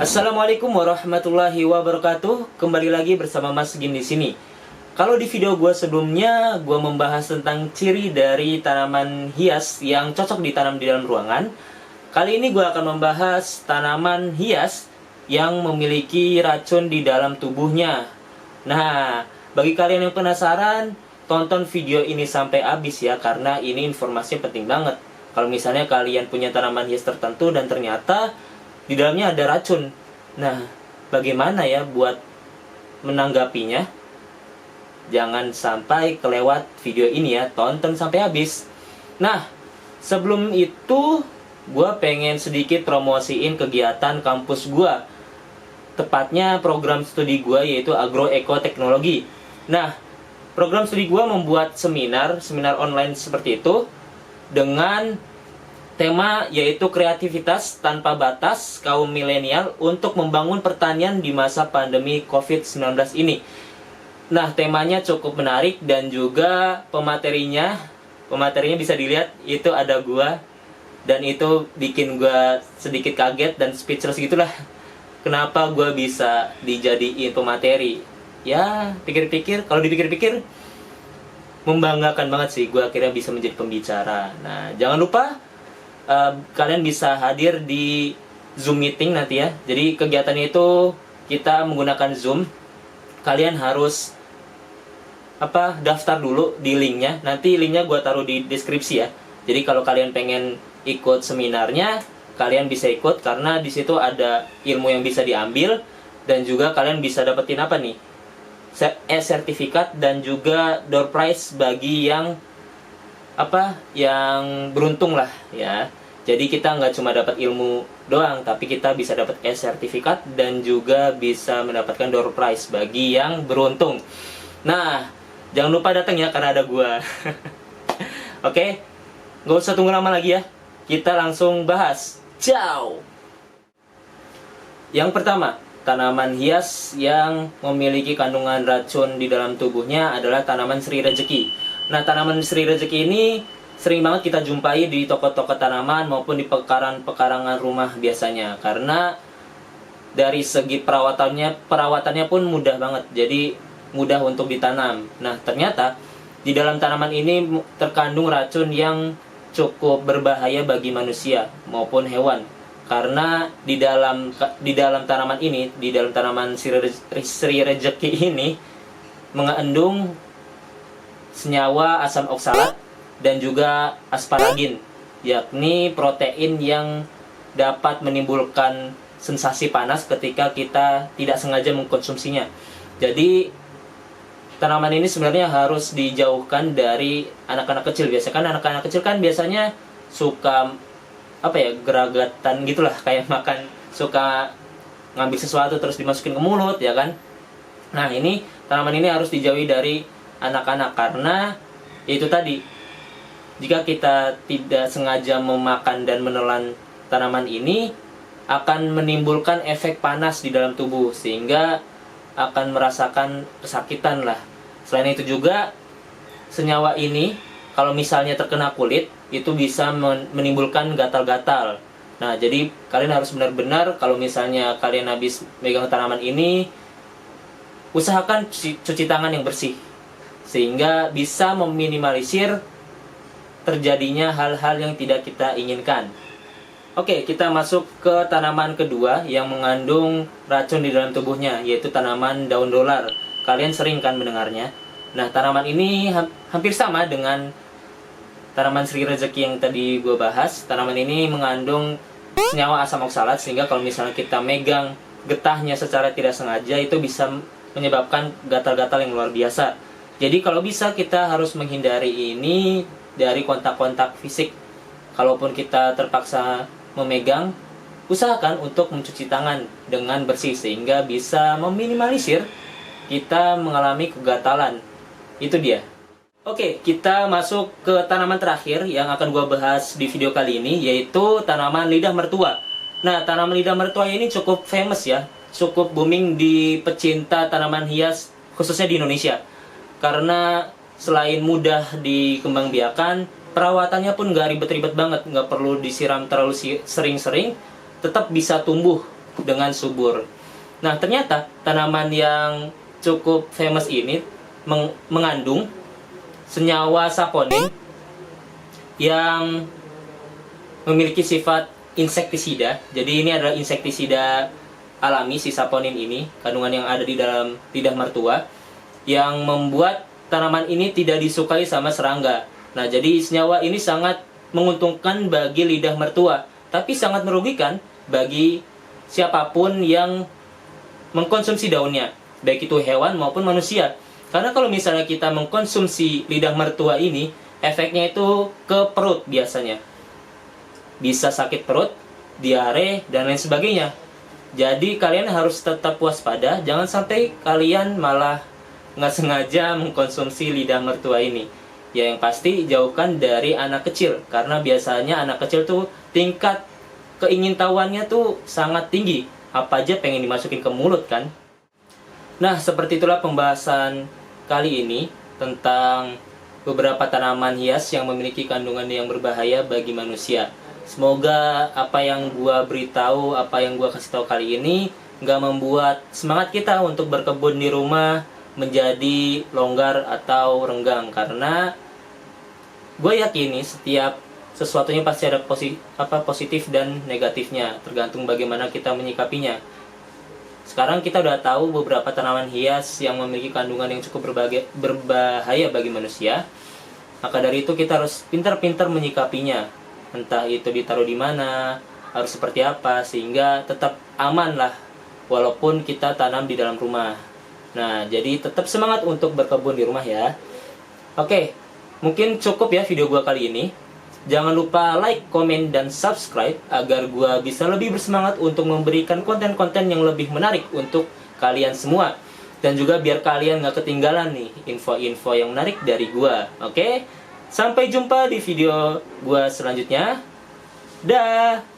Assalamualaikum warahmatullahi wabarakatuh. Kembali lagi bersama Mas Gim di sini. Kalau di video gue sebelumnya, gue membahas tentang ciri dari tanaman hias yang cocok ditanam di dalam ruangan. Kali ini gue akan membahas tanaman hias yang memiliki racun di dalam tubuhnya. Nah, bagi kalian yang penasaran, tonton video ini sampai habis ya, karena ini informasi penting banget. Kalau misalnya kalian punya tanaman hias tertentu dan ternyata di dalamnya ada racun. Nah, bagaimana ya buat menanggapinya? Jangan sampai kelewat video ini ya, tonton sampai habis. Nah, sebelum itu gue pengen sedikit promosiin kegiatan kampus gue. Tepatnya program studi gue yaitu agroekoteknologi. Nah, program studi gue membuat seminar online seperti itu dengan tema yaitu kreativitas tanpa batas kaum milenial untuk membangun pertanian di masa pandemi COVID-19 ini. Nah, temanya cukup menarik dan juga pematerinya bisa dilihat, itu ada gua, dan itu bikin gua sedikit kaget dan speechless gitulah. Kenapa gua bisa dijadiin pemateri? Ya, kalau dipikir-pikir membanggakan banget sih, gua akhirnya bisa menjadi pembicara. Nah, jangan lupa kalian bisa hadir di Zoom meeting nanti ya. Jadi kegiatannya itu kita menggunakan Zoom. Kalian harus daftar dulu di linknya. Nanti linknya gue taruh di deskripsi ya. Jadi kalau kalian pengen ikut seminarnya, kalian bisa ikut karena di situ ada ilmu yang bisa diambil dan juga kalian bisa dapetin apa nih? Sertifikat dan juga door prize bagi yang beruntung lah ya. Jadi kita nggak cuma dapat ilmu doang, tapi kita bisa dapat sertifikat dan juga bisa mendapatkan door prize bagi yang beruntung. Nah, jangan lupa datang ya karena ada gua. Oke, nggak usah tunggu lama lagi ya. Kita langsung bahas. Ciao. Yang pertama, tanaman hias yang memiliki kandungan racun di dalam tubuhnya adalah tanaman Sri Rejeki. Nah, tanaman Sri Rejeki ini sering banget kita jumpai di toko-toko tanaman maupun di pekarangan rumah biasanya. Karena dari segi perawatannya pun mudah banget. Jadi mudah untuk ditanam. Nah, ternyata di dalam tanaman ini terkandung racun yang cukup berbahaya bagi manusia maupun hewan. Karena di dalam tanaman ini, di dalam tanaman Sri Rejeki ini mengandung senyawa asam oksalat dan juga asparagin, yakni protein yang dapat menimbulkan sensasi panas ketika kita tidak sengaja mengkonsumsinya. Jadi tanaman ini sebenarnya harus dijauhkan dari anak-anak kecil. Biasanya kan anak-anak kecil kan biasanya suka geragatan gitulah, kayak makan, suka ngambil sesuatu terus dimasukin ke mulut ya kan. Nah, ini tanaman ini harus dijauhi dari anak-anak karena itu tadi, jika kita tidak sengaja memakan dan menelan tanaman ini akan menimbulkan efek panas di dalam tubuh sehingga akan merasakan kesakitan lah. Selain itu juga senyawa ini kalau misalnya terkena kulit itu bisa menimbulkan gatal-gatal. Nah, jadi kalian harus benar-benar kalau misalnya kalian habis megang tanaman ini, usahakan cuci tangan yang bersih sehingga bisa meminimalisir terjadinya hal-hal yang tidak kita inginkan. Oke, kita masuk ke tanaman kedua yang mengandung racun di dalam tubuhnya, yaitu tanaman daun dolar. Kalian sering kan mendengarnya. Nah, tanaman ini hampir sama dengan tanaman Sri Rejeki yang tadi gue bahas. Tanaman ini mengandung senyawa asam oksalat sehingga kalau misalnya kita megang getahnya secara tidak sengaja itu bisa menyebabkan gatal-gatal yang luar biasa. Jadi kalau bisa kita harus menghindari ini dari kontak-kontak fisik. Kalaupun kita terpaksa memegang, usahakan untuk mencuci tangan dengan bersih sehingga bisa meminimalisir kita mengalami kegatalan. Itu dia. Oke, kita masuk ke tanaman terakhir yang akan gue bahas di video kali ini, yaitu tanaman lidah mertua. Nah, tanaman lidah mertua ini cukup famous ya, cukup booming di pecinta tanaman hias khususnya di Indonesia. Karena selain mudah dikembangbiakan, perawatannya pun nggak ribet-ribet banget, nggak perlu disiram terlalu sering-sering, tetap bisa tumbuh dengan subur. Nah, ternyata tanaman yang cukup famous ini mengandung senyawa saponin yang memiliki sifat insektisida. Jadi ini adalah insektisida alami si saponin ini, kandungan yang ada di dalam lidah mertua yang membuat tanaman ini tidak disukai sama serangga. Nah, jadi senyawa ini sangat menguntungkan bagi lidah mertua, tapi sangat merugikan bagi siapapun yang mengkonsumsi daunnya, baik itu hewan maupun manusia. Karena kalau misalnya kita mengkonsumsi lidah mertua ini, efeknya itu ke perut biasanya. Bisa sakit perut, diare, dan lain sebagainya. Jadi kalian harus tetap waspada, jangan sampai kalian malah nggak sengaja mengkonsumsi lidah mertua ini. Ya, yang pasti jauhkan dari anak kecil, karena biasanya anak kecil tuh tingkat keingintahuannya tuh sangat tinggi. Apa aja pengen dimasukin ke mulut kan. Nah, seperti itulah pembahasan kali ini tentang beberapa tanaman hias yang memiliki kandungan yang berbahaya bagi manusia. Semoga apa yang gua beritahu, apa yang gua kasih tahu kali ini nggak membuat semangat kita untuk berkebun di rumah menjadi longgar atau renggang, karena gue yakini setiap sesuatunya pasti ada positif dan negatifnya, tergantung bagaimana kita menyikapinya. Sekarang kita udah tahu beberapa tanaman hias yang memiliki kandungan yang cukup berbahaya bagi manusia. Maka dari itu kita harus pintar-pintar menyikapinya. Entah itu ditaruh di mana, harus seperti apa, sehingga tetap aman lah walaupun kita tanam di dalam rumah. Nah, jadi tetap semangat untuk berkebun di rumah ya. Oke, mungkin cukup ya video gua kali ini. Jangan lupa like, komen, dan subscribe agar gua bisa lebih bersemangat untuk memberikan konten-konten yang lebih menarik untuk kalian semua. Dan juga biar kalian gak ketinggalan nih info-info yang menarik dari gua. Oke? Sampai jumpa di video gua selanjutnya. Dah!